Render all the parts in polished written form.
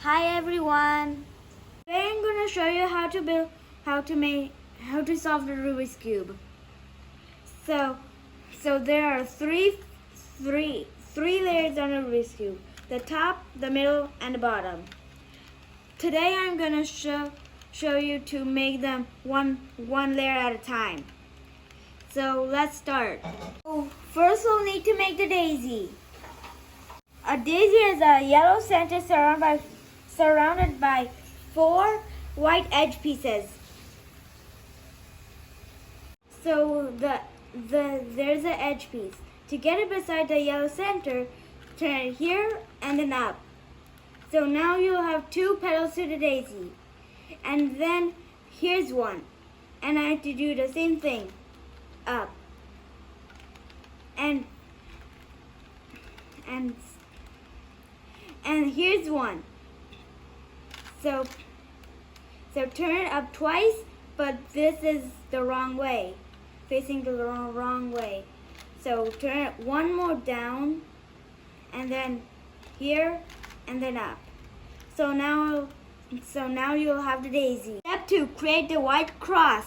Hi everyone. Today I'm going to show you how to solve the Rubik's cube. So there are three layers on the Rubik's cube: the top, the middle, and the bottom. Today I'm going to show you to make them one layer at a time. So let's start. First we'll need to make the daisy. A daisy is a yellow center surrounded by 4 white edge pieces. So there's an edge piece. To get it beside the yellow center, turn it here and then up. So now you'll have 2 petals to the daisy. And then here's one. And I have to do the same thing. Up. And here's one. So turn it up twice, but this is the wrong way, facing the wrong way. So turn it one more down, and then here, and then up. So now you'll have the daisy. Step 2, create the white cross.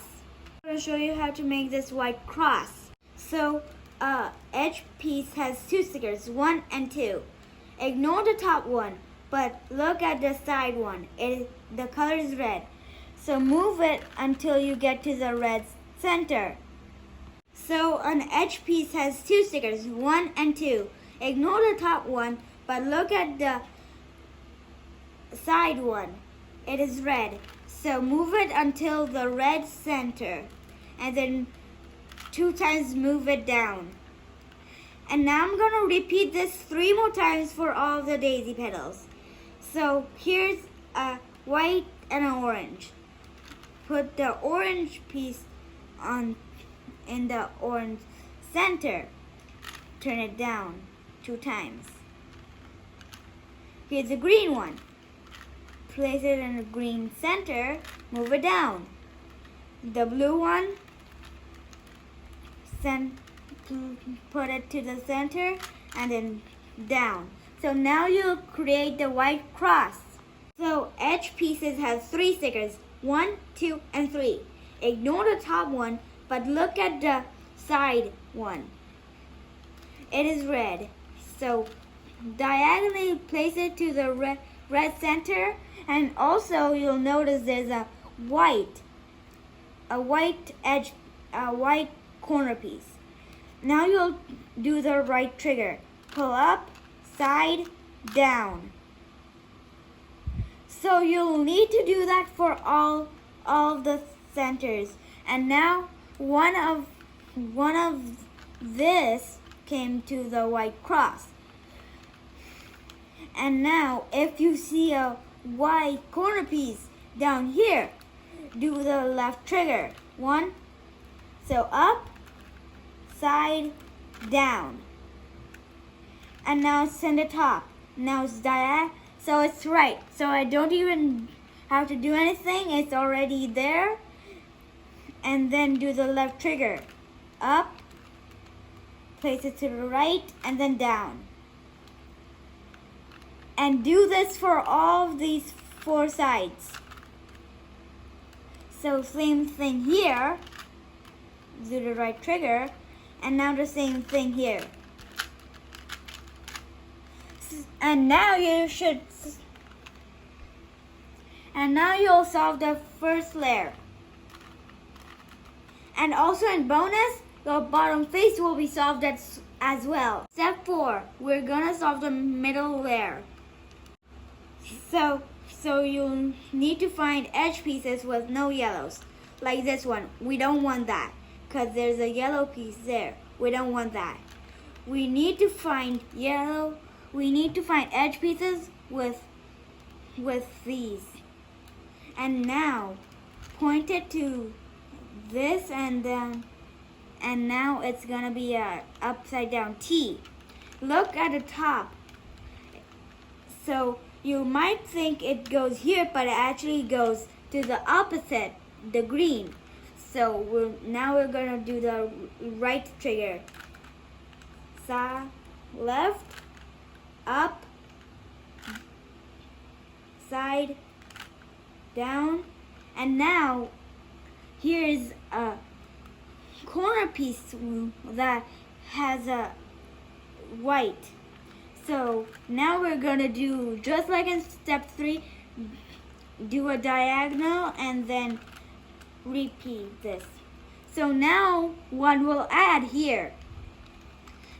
I'm going to show you how to make this white cross. So edge piece has 2 stickers, 1 and 2. Ignore the top one, but look at the side one. The color is red. So move it until you get to the red center. So an edge piece has 2 stickers, 1 and 2. Ignore the top one, but look at the side one. It is red. So move it until the red center, and then 2 times move it down. And now I'm going to repeat this 3 more times for all the daisy petals. So here's a white and an orange. Put the orange piece in the orange center. Turn it down 2 times. Here's the green one. Place it in the green center. Move it down. The blue one, put it to the center and then down. So now you'll create the white cross. So edge pieces has 3 stickers, 1, 2, and 3. Ignore the top one, but look at the side one. It is red. So diagonally place it to the red center, and also you'll notice there's a white corner piece. Now you'll do the right trigger. Pull up, side, down. So you'll need to do that for all of the centers. And now one of this came to the white cross. And now if you see a white corner piece down here, do the left trigger. 1. So up, side, down. And now send the top. Now it's diagonal, so it's right. So I don't even have to do anything. It's already there. And then do the left trigger. Up, place it to the right, and then down. And do this for all of these 4 sides. So same thing here. Do the right trigger. And now the same thing here. And now you'll solve the first layer. And also in bonus, the bottom face will be solved as well. Step 4, we're gonna solve the middle layer. So you'll need to find edge pieces with no yellows, like this one. We don't want that, because there's a yellow piece there. We don't want that. We need to find edge pieces with these. And now point it to this, and now it's gonna be a upside down T. Look at the top. So you might think it goes here, but it actually goes to the opposite, the green. So now we're gonna do the right trigger. Left, up, upside down. And now here's a corner piece that has a white. So now we're gonna do just like in step 3, do a diagonal and then repeat this. So now one will add here.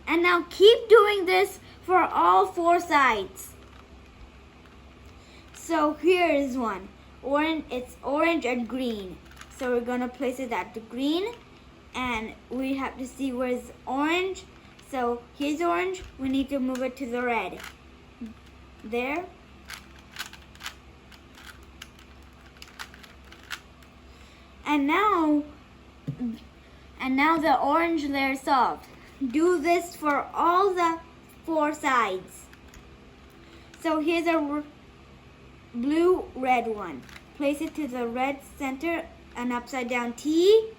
And now keep doing this for all 4 sides. So here is one. It's orange and green. So we're gonna place it at the green, and we have to see where's orange. So here's orange, we need to move it to the red. There. And now the orange layer is solved. Do this for all the 4 sides. So here's a blue red one. Place it to the red center, an upside down T.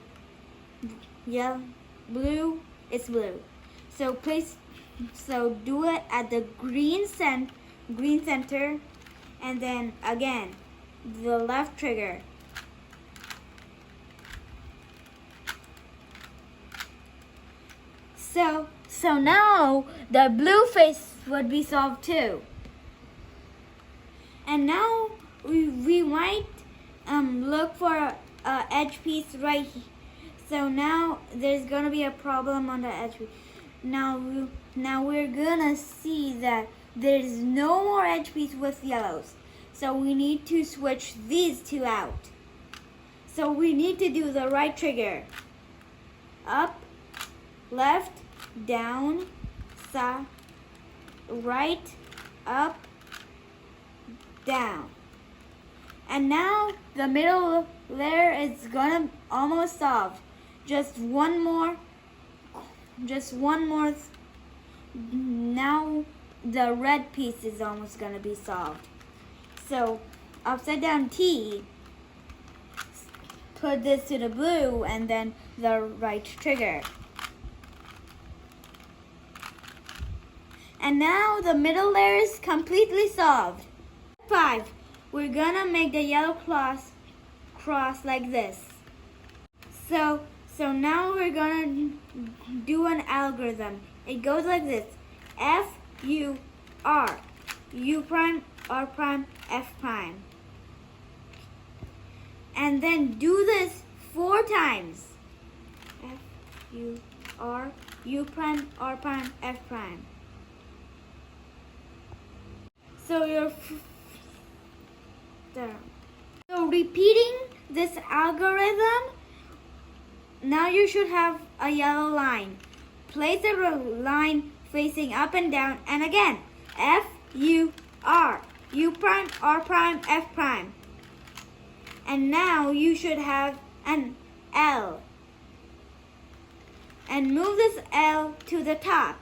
Yellow, blue, it's blue. So do it at the green center, and then again the left trigger. So now the blue face would be solved too. And now we might look for a edge piece right here. So now there's gonna be a problem on the edge piece. Now we're gonna see that there's no more edge piece with yellows. So we need to switch these 2 out. So we need to do the right trigger. Up, left, down, side, right, up, down. And now the middle layer is gonna almost solved. Just one more. Now the red piece is almost gonna be solved. So upside down T, put this to the blue and then the right trigger. And now the middle layer is completely solved. 5. We're gonna make the yellow cross like this. So now we're gonna do an algorithm. It goes like this: F, U, R, U prime, R prime, F prime. And then do this 4 times. F, U, R, U prime, R prime, F prime. So So repeating this algorithm, now you should have a yellow line. Place a line facing up and down, and again, F, U, R, U prime, R prime, F prime. And now you should have an L. And move this L to the top.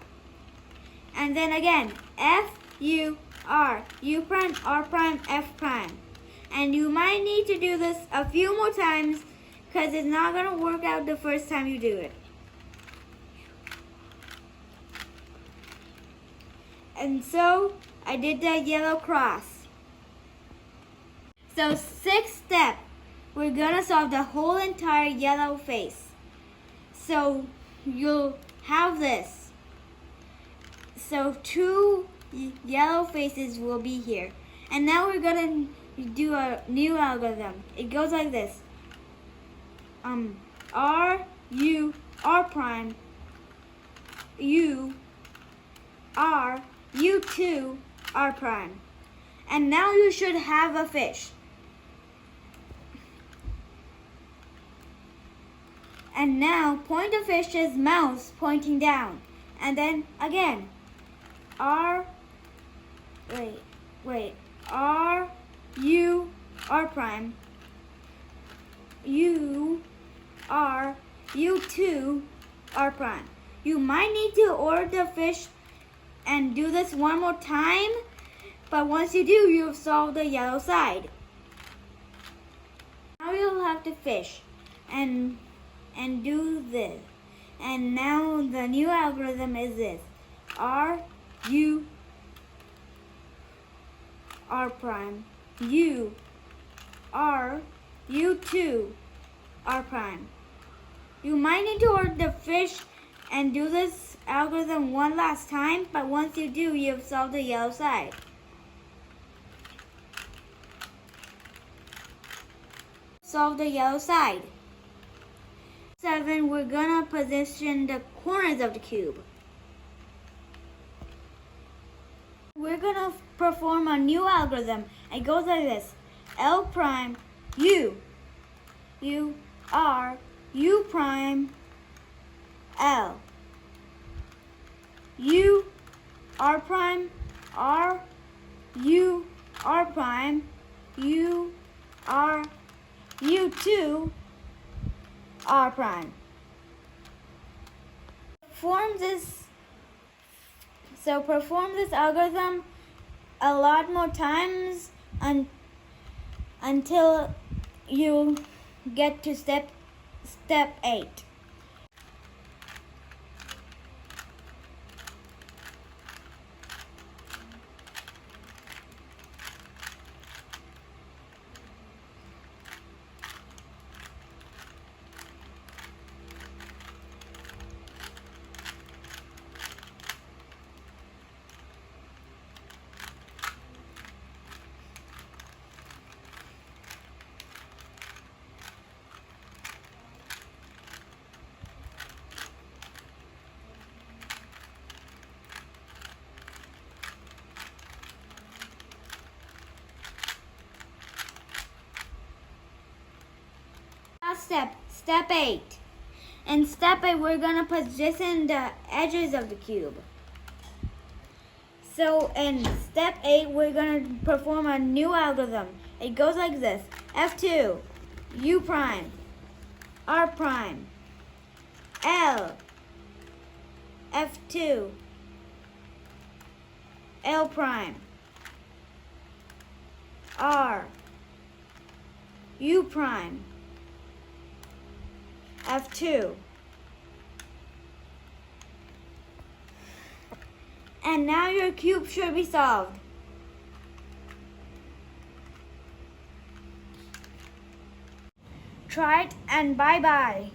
And then again, F, U, R, U prime, R prime, F prime. And you might need to do this a few more times because it's not going to work out the first time you do it. And so I did the yellow cross. So 6th step, we're going to solve the whole entire yellow face. So you'll have this. So 2 yellow faces will be here. And now we're going to do a new algorithm. It goes like this. R, U, R prime, U, R, U2, R prime. And now you should have a fish. And now point the fish's mouth pointing down. And then again, R, R, U, R prime, U, R, U2, R prime. You might need to order the fish and do this one more time, but once you do, you've solved the yellow side. Now you'll have to fish and do this. And now the new algorithm is this: R, U, R prime, U R U2 R prime. You might need to order the fish and do this algorithm one last time, but once you do, you've solved the yellow side. Solve the yellow side. 7, we're gonna position the corners of the cube. We're gonna perform a new algorithm. It goes like this: L prime U R U prime L U R prime R U R prime U R U2 R prime. Perform this algorithm a lot more times until you get to step 8. Step 8. In step 8, we're going to position the edges of the cube. So in step 8, we're going to perform a new algorithm. It goes like this: F2, U prime, R prime, L, F2, L prime, R, U prime, F2. And now your cube should be solved. Try it and bye-bye.